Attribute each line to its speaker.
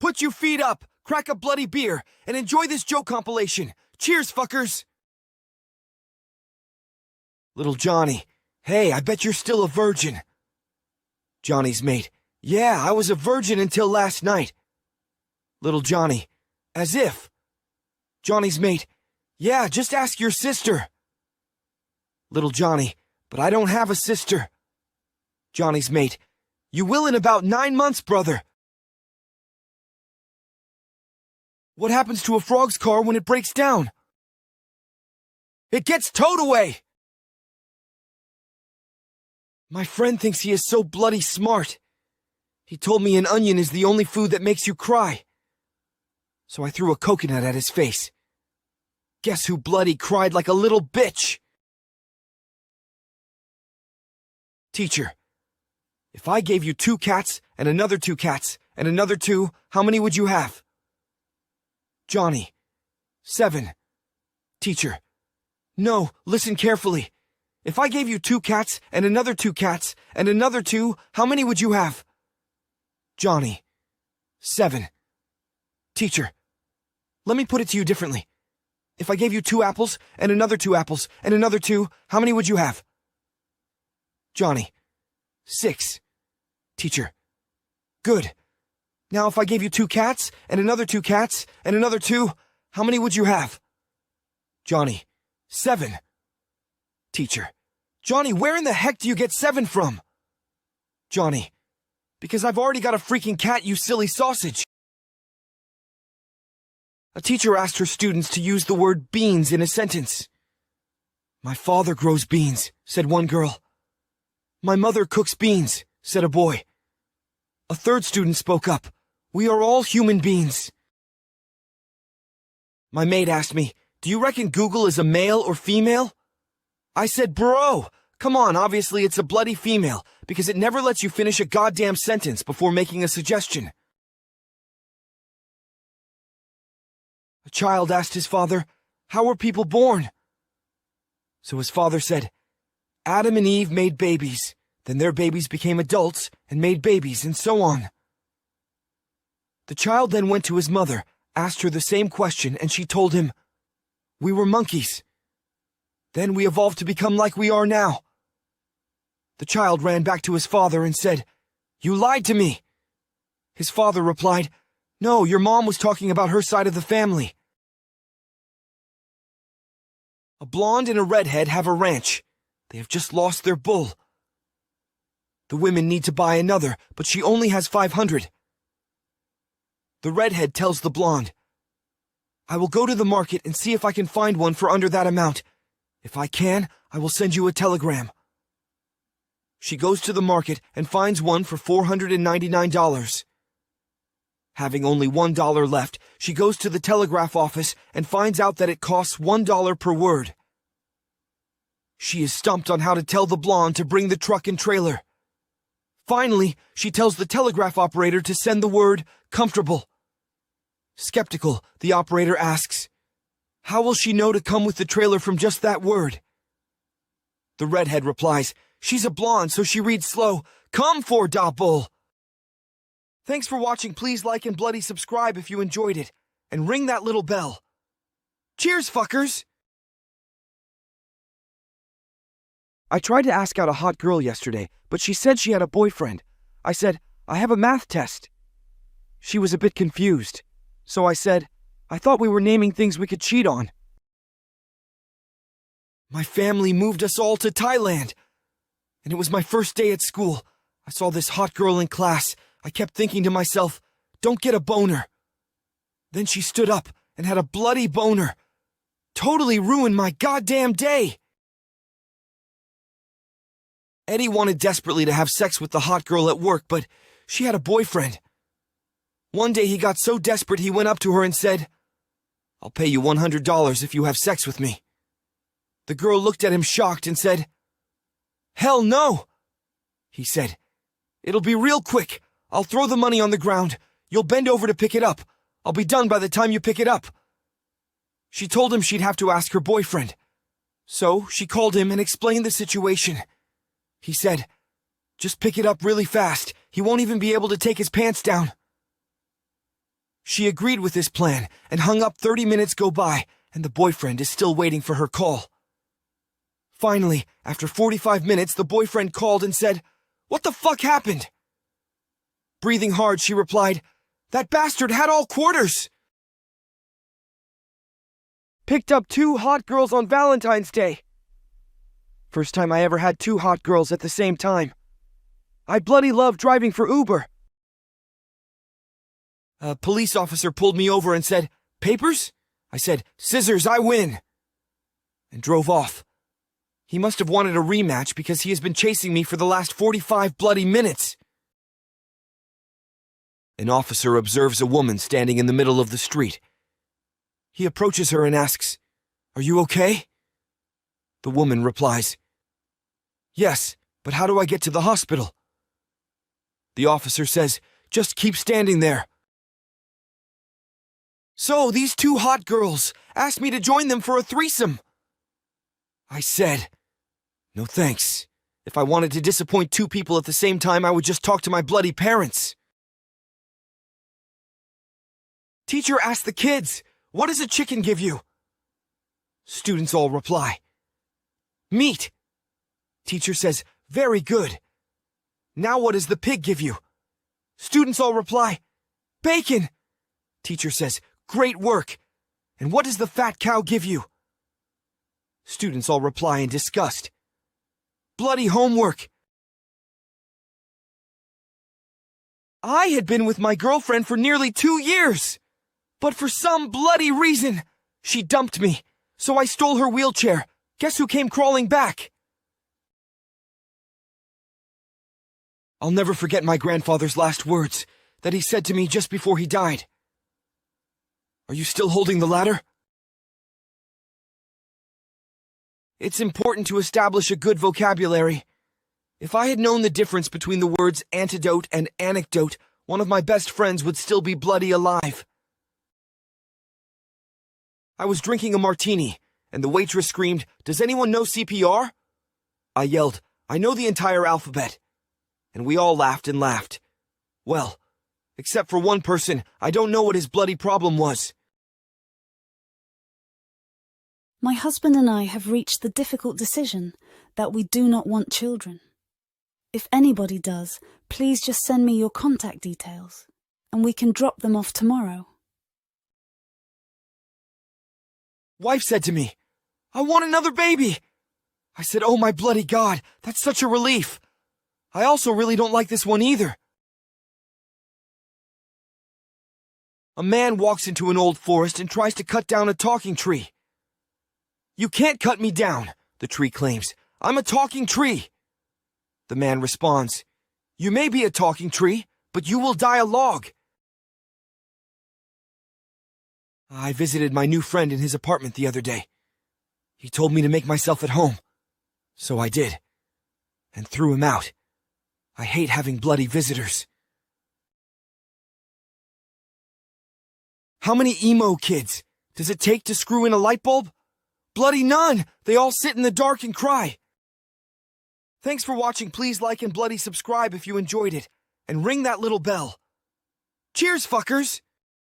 Speaker 1: Put your feet up, crack a bloody beer, and enjoy this joke compilation. Cheers, fuckers! Little Johnny, hey, I bet you're still a virgin. Johnny's mate, yeah, I was a virgin until last night. Little Johnny, as if. Johnny's mate, yeah, just ask your sister. Little Johnny, but I don't have a sister. Johnny's mate, you will in about 9 months, brother. What happens to a frog's car when it breaks down? It gets towed away! My friend thinks he is so bloody smart. He told me an onion is the only food that makes you cry. So I threw a coconut at his face. Guess who bloody cried like a little bitch? Teacher, if I gave you 2 cats, and another 2 cats, and another 2, how many would you have? Johnny, 7. Teacher, no, listen carefully. If I gave you 2 cats, and another 2 cats, and another 2, how many would you have? Johnny, 7. Teacher, let me put it to you differently. If I gave you 2 apples, and another 2 apples, and another 2, how many would you have? Johnny, 6. Teacher, good. Now if I gave you 2 cats, and another 2 cats, and another 2, how many would you have? Johnny, 7. Teacher, Johnny, where in the heck do you get 7 from? Johnny, because I've already got a freaking cat, you silly sausage. A teacher asked her students to use the word beans in a sentence. My father grows beans, said one girl. My mother cooks beans, said a boy. A third student spoke up. We are all human beings. My mate asked me, do you reckon Google is a male or female? I said, bro, come on, obviously it's a bloody female, because it never lets you finish a goddamn sentence before making a suggestion. A child asked his father, how were people born? So his father said, Adam and Eve made babies, then their babies became adults and made babies, and so on. The child then went to his mother, asked her the same question, and she told him, we were monkeys. Then we evolved to become like we are now. The child ran back to his father and said, you lied to me. His father replied, no, your mom was talking about her side of the family. A blonde and a redhead have a ranch. They have just lost their bull. The women need to buy another, but she only has 500. The redhead tells the blonde, I will go to the market and see if I can find one for under that amount. If I can, I will send you a telegram. She goes to the market and finds one for $499. Having only $1 left, she goes to the telegraph office and finds out that it costs $1 per word. She is stumped on how to tell the blonde to bring the truck and trailer. Finally, she tells the telegraph operator to send the word comfortable. Skeptical, the operator asks, how will she know to come with the trailer from just that word? The redhead replies, she's a blonde, so she reads slow, come for da bull. Thanks for watching. Please like and bloody subscribe if you enjoyed it, and ring that little bell. Cheers, fuckers! I tried to ask out a hot girl yesterday, but she said she had a boyfriend. I said, I have a math test. She was a bit confused. So I said, I thought we were naming things we could cheat on. My family moved us all to Thailand. And it was my first day at school. I saw this hot girl in class. I kept thinking to myself, don't get a boner. Then she stood up and had a bloody boner. Totally ruined my goddamn day. Eddie wanted desperately to have sex with the hot girl at work, but she had a boyfriend. One day he got so desperate he went up to her and said, I'll pay you $100 if you have sex with me. The girl looked at him shocked and said, hell no. He said, it'll be real quick. I'll throw the money on the ground. You'll bend over to pick it up. I'll be done by the time you pick it up. She told him she'd have to ask her boyfriend. So she called him and explained the situation. He said, just pick it up really fast. He won't even be able to take his pants down. She agreed with this plan and hung up. 30 minutes go by, and the boyfriend is still waiting for her call. Finally, after 45 minutes, the boyfriend called and said, "What the fuck happened?" Breathing hard, she replied, "That bastard had all quarters." Picked up 2 hot girls on Valentine's Day. First time I ever had 2 hot girls at the same time. I bloody love driving for Uber. A police officer pulled me over and said, "Papers?" I said, "Scissors, I win," and drove off. He must have wanted a rematch because he has been chasing me for the last 45 bloody minutes. An officer observes a woman standing in the middle of the street. He approaches her and asks, "Are you okay?" The woman replies, "Yes, but how do I get to the hospital?" The officer says, "Just keep standing there." So these 2 hot girls asked me to join them for a threesome. I said, "No thanks. If I wanted to disappoint 2 people at the same time, I would just talk to my bloody parents." Teacher asked the kids, "What does a chicken give you?" Students all reply, "Meat." Teacher says, "Very good. Now what does the pig give you?" Students all reply, "Bacon." Teacher says, "Great work. And what does the fat cow give you?" Students all reply in disgust, "Bloody homework." I had been with my girlfriend for nearly 2 years. But for some bloody reason, she dumped me, so I stole her wheelchair. Guess who came crawling back? I'll never forget my grandfather's last words that he said to me just before he died. "Are you still holding the ladder?" It's important to establish a good vocabulary. If I had known the difference between the words antidote and anecdote, one of my best friends would still be bloody alive. I was drinking a martini, and the waitress screamed, "Does anyone know CPR?" I yelled, "I know the entire alphabet." And we all laughed and laughed. Well, except for one person, I don't know what his bloody problem was.
Speaker 2: My husband and I have reached the difficult decision that we do not want children. If anybody does, please just send me your contact details, and we can drop them off tomorrow.
Speaker 1: Wife said to me, "I want another baby." I said, "Oh my bloody God, that's such a relief. I also really don't like this one either." A man walks into an old forest and tries to cut down a talking tree. "You can't cut me down," the tree claims. "I'm a talking tree." The man responds, "You may be a talking tree, but you will die a log." I visited my new friend in his apartment the other day. He told me to make myself at home. So I did. And threw him out. I hate having bloody visitors. How many emo kids does it take to screw in a light bulb? Bloody none! They all sit in the dark and cry. Thanks for watching. Please like and bloody subscribe if you enjoyed it. And ring that little bell. Cheers, fuckers!